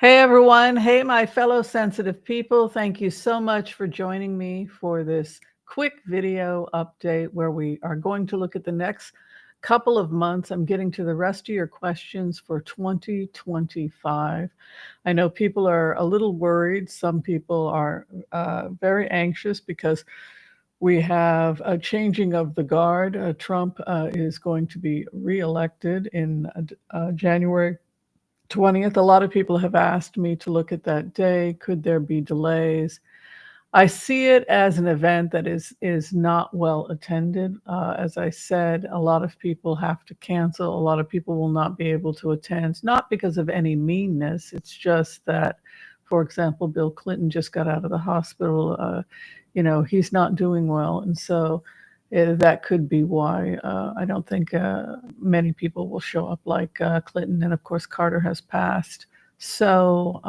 Hey everyone. Hey, my fellow sensitive people. Thank you so much for joining me for this quick video update where we are going to look at the next couple of months. I'm getting to the rest of your questions for 2025. I know people are a little worried. Some people are very anxious because we have a changing of the guard. Trump is going to be reelected in January 20th. A lot of people have asked me to look at that day. Could there be delays? I see it as an event that is not well attended. As I said, a lot of people have to cancel. A lot of people will not be able to attend, not because of any meanness. It's just that, for example, Bill Clinton just got out of the hospital. He's not doing well, and so that could be why I don't think many people will show up like Clinton, and of course Carter has passed. So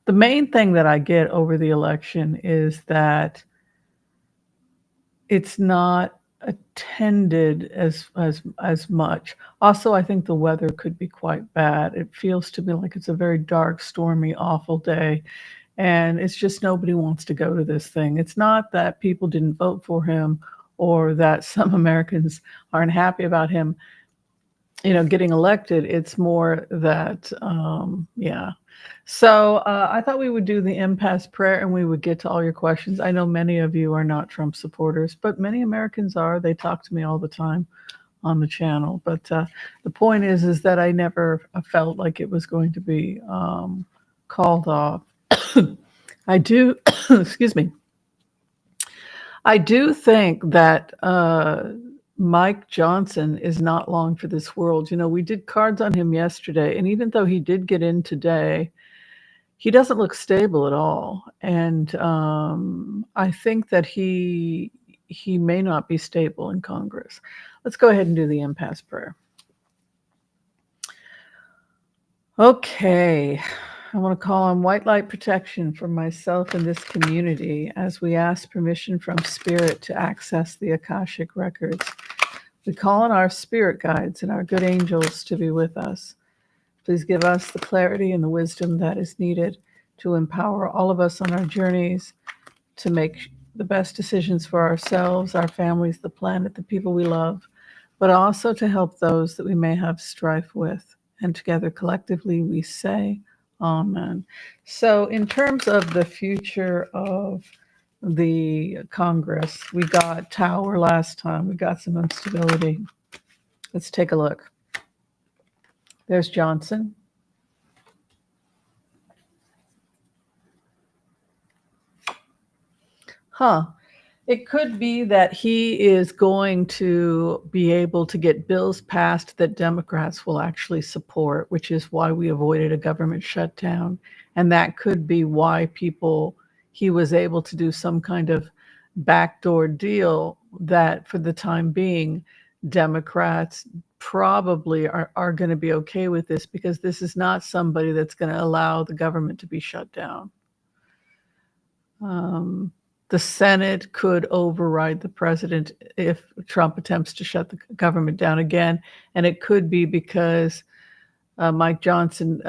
the main thing that I get over the election is that it's not attended as much. Also, I think the weather could be quite bad. It feels to me like it's a very dark, stormy, awful day. And it's just nobody wants to go to this thing. It's not that people didn't vote for him or that some Americans aren't happy about him, getting elected. It's more that, yeah. So I thought we would do the impasse prayer and we would get to all your questions. I know many of you are not Trump supporters, but many Americans are. They talk to me all the time on the channel. But the point is that I never felt like it was going to be called off. I do, excuse me. I do think that Mike Johnson is not long for this world. We did cards on him yesterday, and even though he did get in today, he doesn't look stable at all. And I think that he may not be stable in Congress. Let's go ahead and do the impasse prayer. Okay. I want to call on white light protection for myself and this community as we ask permission from Spirit to access the Akashic records. We call on our spirit guides and our good angels to be with us. Please give us the clarity and the wisdom that is needed to empower all of us on our journeys to make the best decisions for ourselves, our families, the planet, the people we love, but also to help those that we may have strife with. And together, collectively, we say, Amen. So in terms of the future of the Congress, we got Tower last time. We got some instability. Let's take a look. There's Johnson. It could be that he is going to be able to get bills passed that Democrats will actually support, which is why we avoided a government shutdown. And that could be why he was able to do some kind of backdoor deal that for the time being, Democrats probably are going to be okay with this because this is not somebody that's going to allow the government to be shut down. The Senate could override the president if Trump attempts to shut the government down again. And it could be because Mike Johnson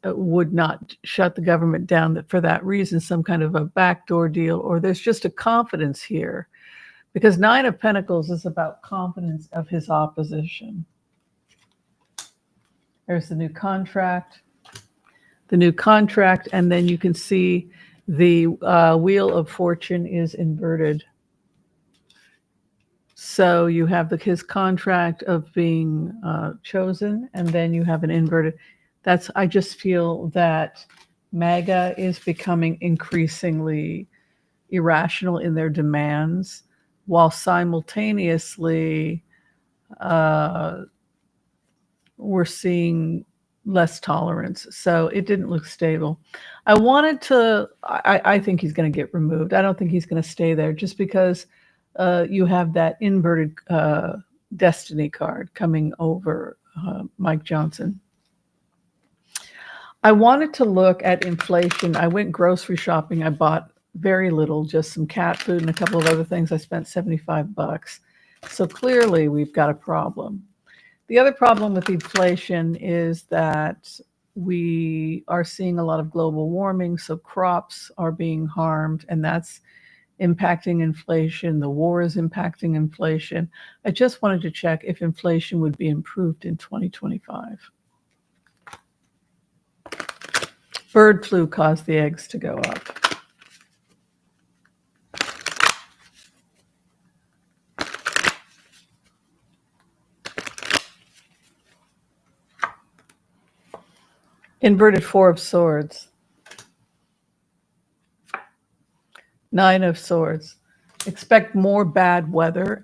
would not shut the government down for that reason, some kind of a backdoor deal, or there's just a confidence here. Because Nine of Pentacles is about confidence of his opposition. There's the new contract. And then you can see the Wheel of Fortune is inverted. So you have his contract of being chosen, and then you have an inverted. I just feel that MAGA is becoming increasingly irrational in their demands, while simultaneously we're seeing less tolerance. So it didn't look stable. I think he's going to get removed. I don't think he's going to stay there just because you have that inverted destiny card coming over Mike Johnson. I wanted to look at inflation. I went grocery shopping. I bought very little, just some cat food and a couple of other things. I spent $75. So clearly we've got a problem. The other problem with inflation is that we are seeing a lot of global warming, so crops are being harmed, and that's impacting inflation. The war is impacting inflation. I just wanted to check if inflation would be improved in 2025. Bird flu caused the eggs to go up. Inverted Four of Swords. Nine of Swords. Expect more bad weather,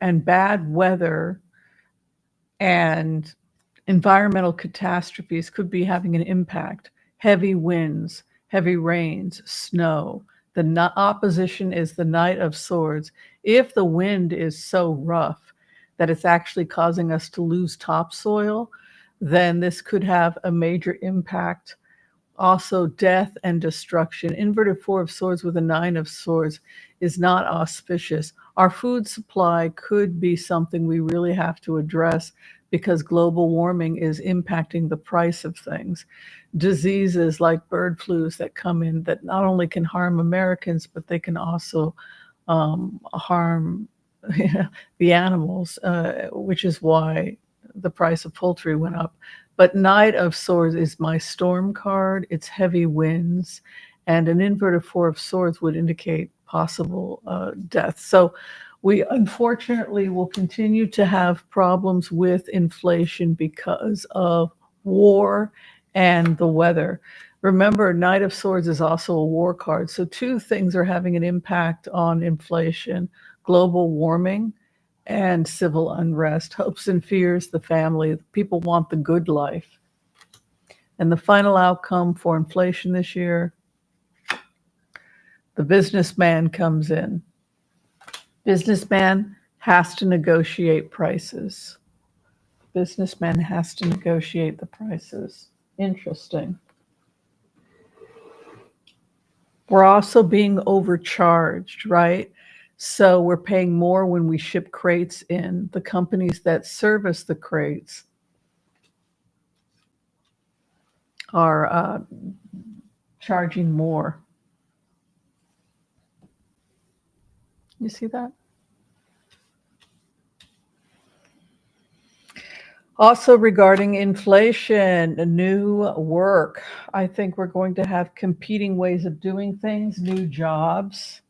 and environmental catastrophes could be having an impact. Heavy winds, heavy rains, snow. The opposition is the Knight of Swords. If the wind is so rough that it's actually causing us to lose topsoil, then this could have a major impact. Also, death and destruction. Inverted Four of Swords with a Nine of Swords is not auspicious. Our food supply could be something we really have to address because global warming is impacting the price of things. Diseases like bird flus that come in that not only can harm Americans, but they can also harm the animals, which is why the price of poultry went up. But Knight of Swords is my storm card. It's heavy winds, and an inverted Four of Swords would indicate possible death. So we unfortunately will continue to have problems with inflation because of war and the weather. Remember, Knight of Swords is also a war card. So two things are having an impact on inflation: global warming and civil unrest. Hopes and fears, the family. People want the good life. And the final outcome for inflation this year, the businessman comes in. Businessman has to negotiate prices. Businessman has to negotiate the prices. Interesting. We're also being overcharged, right? So we're paying more when we ship crates in. The companies that service the crates are charging more. You see that? Also regarding inflation, new work. I think we're going to have competing ways of doing things, new jobs.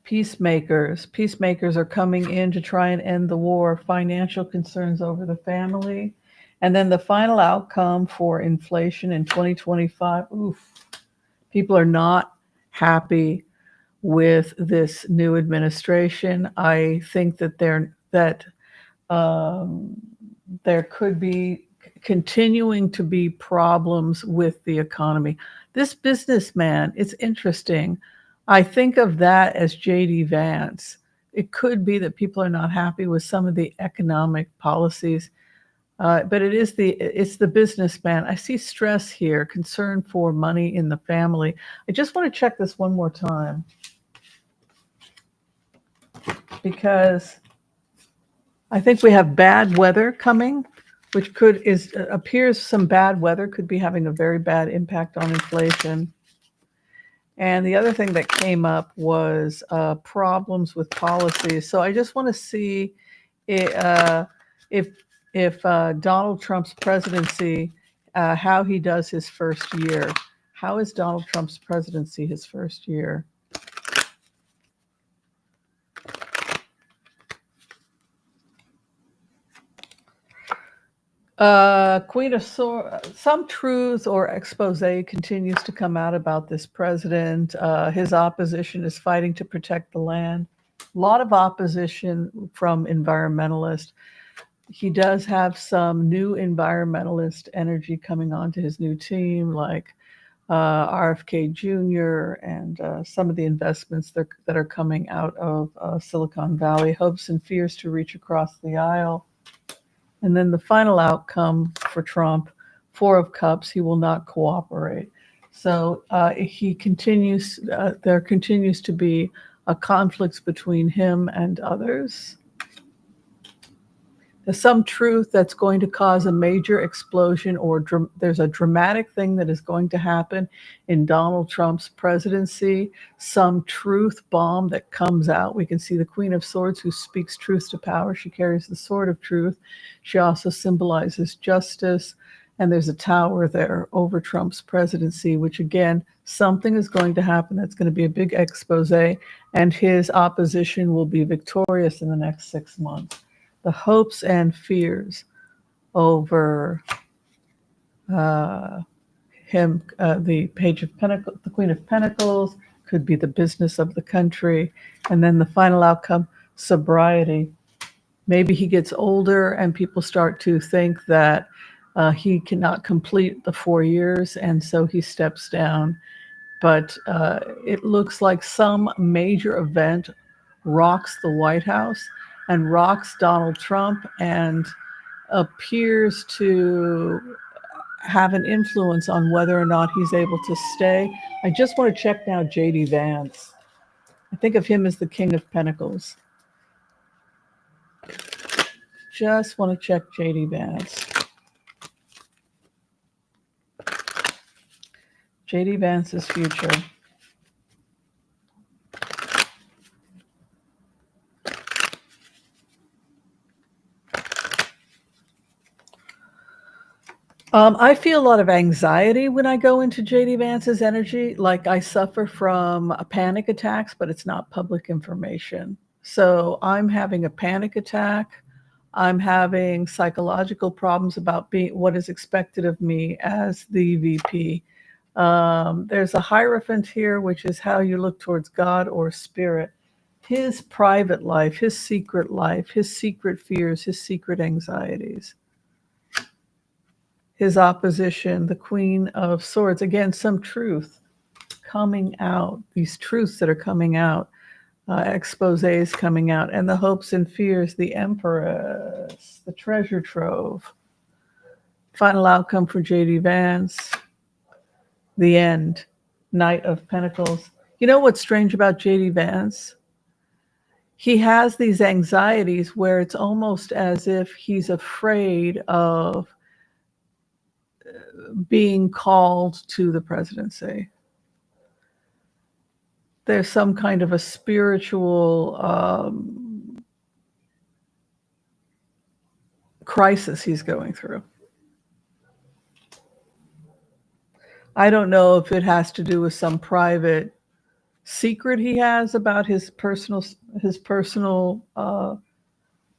Peacemakers. Peacemakers are coming in to try and end the war. Financial concerns over the family. And then the final outcome for inflation in 2025. Oof. People are not happy with this new administration. I think that there could be continuing to be problems with the economy. This businessman, it's interesting. I think of that as J.D. Vance. It could be that people are not happy with some of the economic policies, but it's the businessman. I see stress here, concern for money in the family. I just want to check this one more time because I think we have bad weather coming, which appears some bad weather could be having a very bad impact on inflation. And the other thing that came up was problems with policies. So I just want to see if Donald Trump's presidency, how he does his first year. How is Donald Trump's presidency his first year? Queen of Swords, some truth or expose continues to come out about this president. His opposition is fighting to protect the land. A lot of opposition from environmentalists. He does have some new environmentalist energy coming onto his new team, like RFK Jr. and some of the investments that are coming out of Silicon Valley. Hopes and fears to reach across the aisle. And then the final outcome for Trump, Four of Cups, he will not cooperate. So there continues to be a conflict between him and others. some truth that's going to cause a major explosion, or there's a dramatic thing that is going to happen in Donald Trump's presidency, some truth bomb that comes out. We can see the Queen of Swords, who speaks truth to power. She carries the sword of truth. She also symbolizes justice. And there's a tower there over Trump's presidency, which again, something is going to happen that's going to be a big expose, and his opposition will be victorious in the next 6 months. The hopes and fears over him, the Page of Pentacles, the Queen of Pentacles, could be the business of the country. And then the final outcome, sobriety. Maybe he gets older and people start to think that he cannot complete the 4 years, and so he steps down. But it looks like some major event rocks the White House and rocks Donald Trump and appears to have an influence on whether or not he's able to stay. I just want to check now J.D. Vance. I think of him as the King of Pentacles. Just want to check J.D. Vance. J.D. Vance's future. I feel a lot of anxiety when I go into J.D. Vance's energy. Like I suffer from panic attacks, but it's not public information. So I'm having a panic attack. I'm having psychological problems about what is expected of me as the VP. There's a Hierophant here, which is how you look towards God or spirit. His private life, his secret fears, his secret anxieties. His opposition, the Queen of Swords. Again, some truth coming out, these truths that are coming out, exposés coming out, and the hopes and fears, the Empress, the treasure trove. Final outcome for J.D. Vance, the end, Knight of Pentacles. You know what's strange about J.D. Vance? He has these anxieties where it's almost as if he's afraid of being called to the presidency. There's some kind of a spiritual crisis he's going through. I don't know if it has to do with some private secret he has about his personal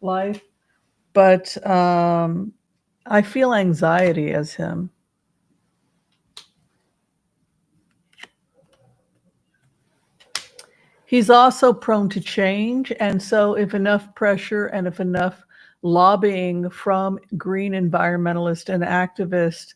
life, but I feel anxiety as him. He's also prone to change, and so if enough pressure and if enough lobbying from green environmentalists and activists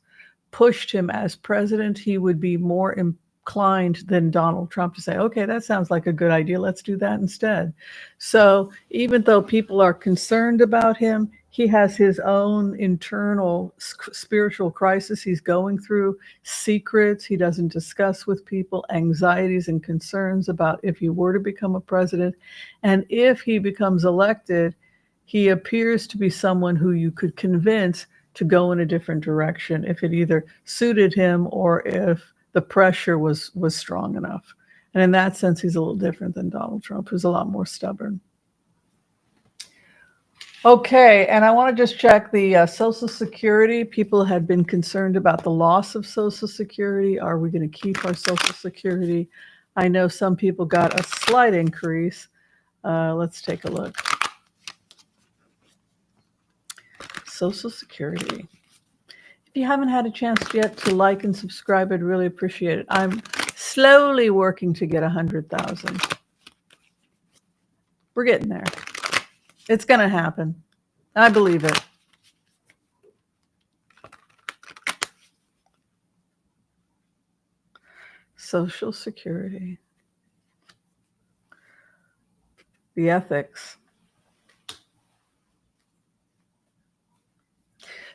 pushed him as president, he would be more inclined than Donald Trump to say, okay, that sounds like a good idea, let's do that instead. So even though people are concerned about him, he has his own internal spiritual crisis he's going through, secrets he doesn't discuss with people, anxieties and concerns about if he were to become a president. And if he becomes elected, he appears to be someone who you could convince to go in a different direction if it either suited him or if the pressure was strong enough. And in that sense, he's a little different than Donald Trump, who's a lot more stubborn. Okay, and I want to just check the Social Security. People had been concerned about the loss of Social Security. Are we going to keep our Social Security? I know some people got a slight increase. Let's take a look. Social Security. If you haven't had a chance yet to like and subscribe, I'd really appreciate it. I'm slowly working to get 100,000. We're getting there. It's going to happen. I believe it. Social Security. The ethics.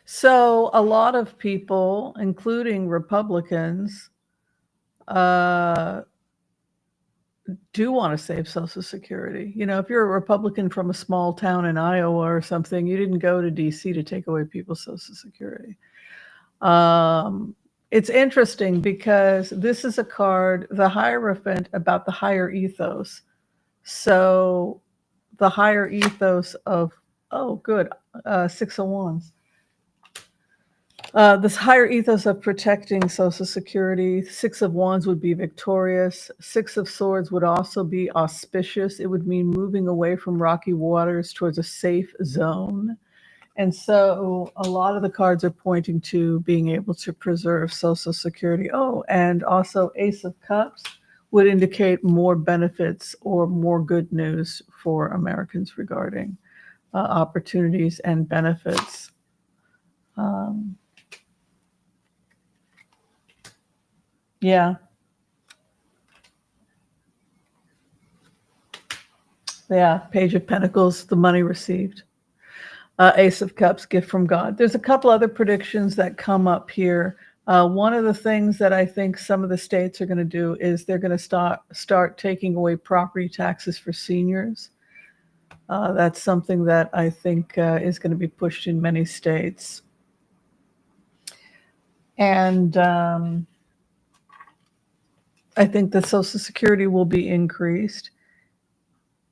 So a lot of people, including Republicans, do want to save Social Security. You know, if you're a Republican from a small town in Iowa or something, you didn't go to DC to take away people's Social Security. It's interesting because this is a card, the Hierophant, about the higher ethos. So the higher ethos of, oh, good, Six of Wands. This higher ethos of protecting Social Security. Six of Wands would be victorious. Six of Swords would also be auspicious. It would mean moving away from rocky waters towards a safe zone. And so a lot of the cards are pointing to being able to preserve Social Security. Oh, and also Ace of Cups would indicate more benefits or more good news for Americans regarding opportunities and benefits. Yeah. Yeah. Page of Pentacles, the money received. Ace of Cups, gift from God. There's a couple other predictions that come up here. One of the things that I think some of the states are going to do is they're going to start taking away property taxes for seniors. That's something that I think is going to be pushed in many states. And I think the Social Security will be increased.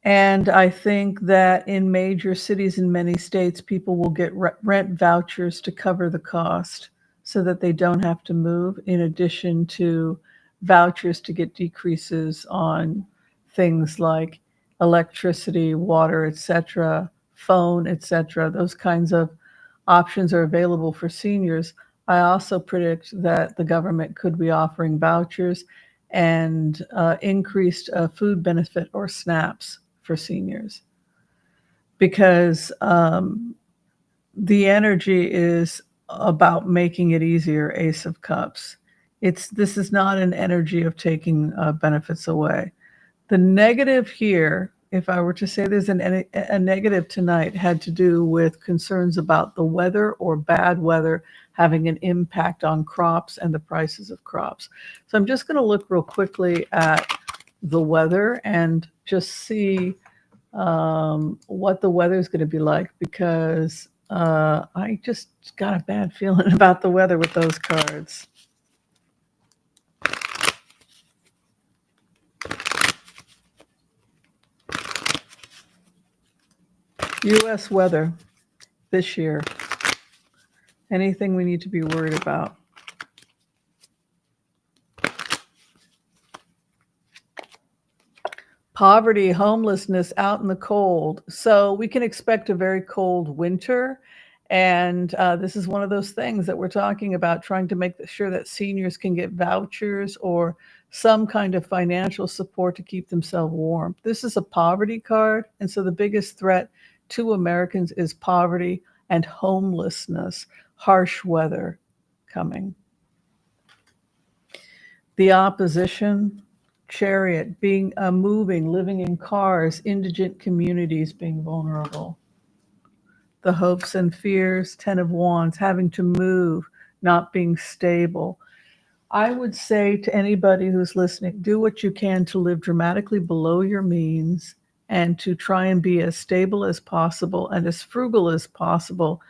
And I think that in major cities in many states, people will get rent vouchers to cover the cost so that they don't have to move, in addition to vouchers to get decreases on things like electricity, water, etc., phone, etc. Those kinds of options are available for seniors. I also predict that the government could be offering vouchers and increased food benefit or SNAPs for seniors, because the energy is about making it easier. Ace of Cups. This is not an energy of taking benefits away. The negative here, if I were to say there's a negative tonight, had to do with concerns about the weather or bad weather having an impact on crops and the prices of crops. So I'm just going to look real quickly at the weather and just see what the weather is going to be like, because I just got a bad feeling about the weather with those cards. U.S. weather this year. Anything we need to be worried about? Poverty, homelessness, out in the cold. So we can expect a very cold winter. And this is one of those things that we're talking about, trying to make sure that seniors can get vouchers or some kind of financial support to keep themselves warm. This is a poverty card. And so the biggest threat to Americans is poverty and homelessness, harsh weather coming. The opposition, Chariot, being moving, living in cars, indigent communities, being vulnerable. The hopes and fears, Ten of Wands, having to move, not being stable. I would say to anybody who's listening, do what you can to live dramatically below your means and to try and be as stable as possible and as frugal as possible,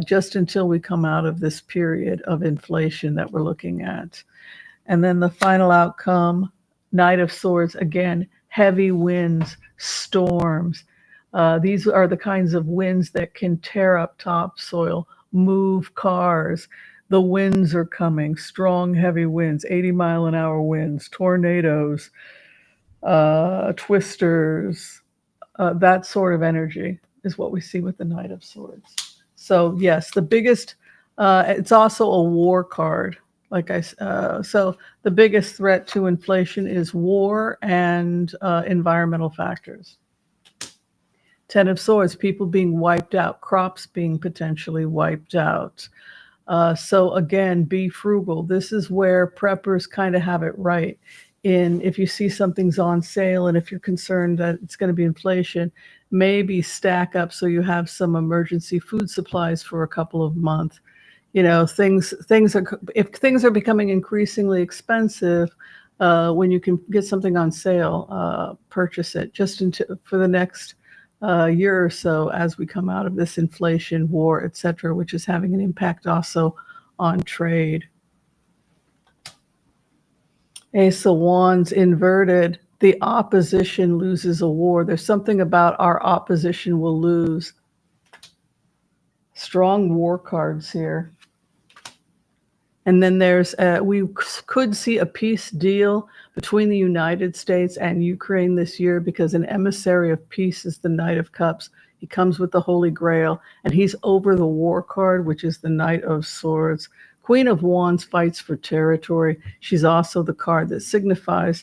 just until we come out of this period of inflation that we're looking at. And then the final outcome, Knight of Swords, again, heavy winds, storms. These are the kinds of winds that can tear up topsoil, move cars. The winds are coming, strong, heavy winds, 80-mile-an-hour winds, tornadoes, twisters. That sort of energy is what we see with the Knight of Swords. So yes, the biggest, it's also a war card. So the biggest threat to inflation is war and environmental factors. Ten of Swords, people being wiped out, crops being potentially wiped out. So again, be frugal. This is where preppers kind of have it right. If you see something's on sale and if you're concerned that it's going to be inflation, maybe stack up so you have some emergency food supplies for a couple of months. You know, if things are becoming increasingly expensive, when you can get something on sale, purchase it just for the next year or so as we come out of this inflation, war, etc., which is having an impact also on trade. Ace of Wands inverted. The opposition loses a war. There's something about our opposition will lose. Strong war cards here. And then we could see a peace deal between the United States and Ukraine this year, because an emissary of peace is the Knight of Cups. He comes with the Holy Grail, and he's over the war card, which is the Knight of Swords. Queen of Wands fights for territory. She's also the card that signifies,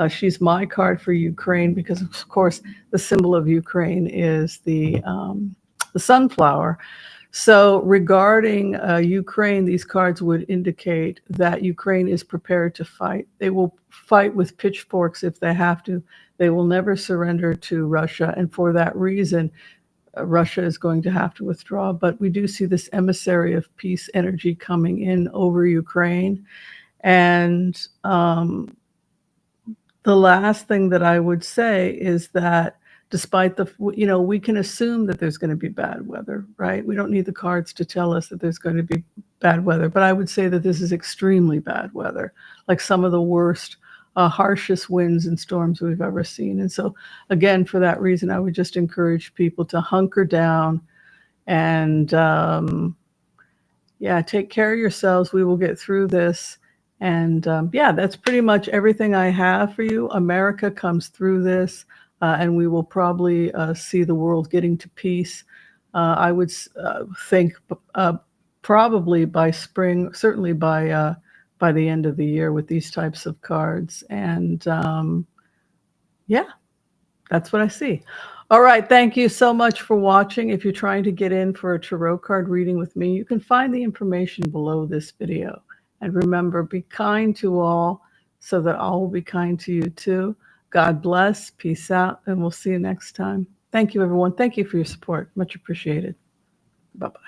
she's my card for Ukraine, because of course the symbol of Ukraine is the sunflower. So regarding Ukraine, these cards would indicate that Ukraine is prepared to fight. They will fight with pitchforks if they have to. They will never surrender to Russia. And for that reason, Russia is going to have to withdraw. But we do see this emissary of peace energy coming in over Ukraine. And the last thing that I would say is that despite we can assume that there's going to be bad weather, right? We don't need the cards to tell us that there's going to be bad weather. But I would say that this is extremely bad weather, like some of the worst, harshest winds and storms we've ever seen. And so, again, for that reason, I would just encourage people to hunker down and, take care of yourselves. We will get through this. And, that's pretty much everything I have for you. America comes through this. And we will probably see the world getting to peace. I would think probably by spring, certainly by the end of the year, with these types of cards. And that's what I see. All right, thank you so much for watching. If you're trying to get in for a tarot card reading with me, you can find the information below this video. And remember, be kind to all so that all will be kind to you too. God bless, peace out, and we'll see you next time. Thank you, everyone. Thank you for your support. Much appreciated. Bye-bye.